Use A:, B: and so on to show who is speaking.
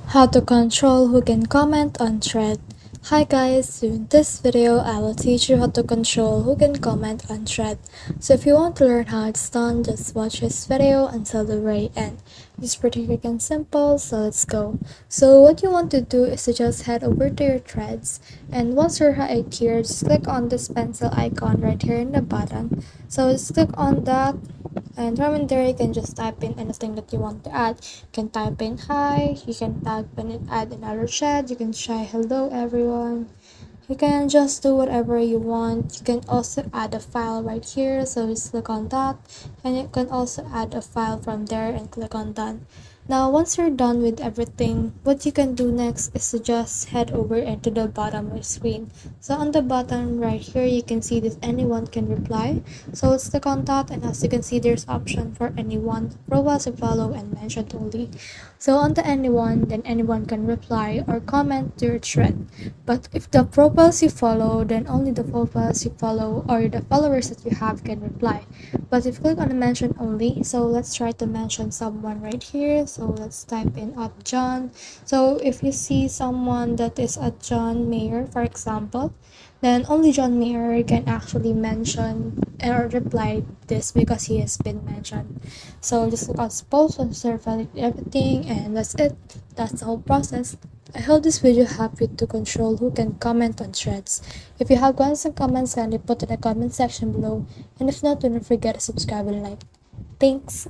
A: How to control who can comment on thread. Hi guys, in this video I will teach you how to control who can comment on thread. So if you want to learn how it's done, just watch this video until the very end. It's pretty quick and simple, so let's go. So what you want to do is to just head over to your threads, and once you're right here, just click on this pencil icon right here in the bottom. So just click on that, and from there you can just type in anything that you want to add. You can type in hi, you can type in and add another chat, you can try hello everyone. You can just do whatever you want. You can also add a file right here, so just click on that, and you can also add a file from there and click on done. Now once you're done with everything, what you can do next is to just head over into the bottom of the screen. So on the bottom right here, you can see that anyone can reply. So let's click on that, and as you can see, there's option for anyone, profiles to follow, and mentioned only. So on the anyone, then anyone can reply or comment to your thread. But if the profiles you follow, then only the profiles you follow or the followers that you have can reply. But if you click on the mention only, so let's try to mention someone right here. So let's type in at John. So if you see someone that is at John Mayer, for example, then only John Mayer can actually mention or reply this because he has been mentioned. So just click on post and serve everything, and that's it. That's the whole process. I hope this video helped you to control who can comment on threads. If you have questions and comments, kindly put in the comment section below. And if not, don't forget to subscribe and like. Thanks.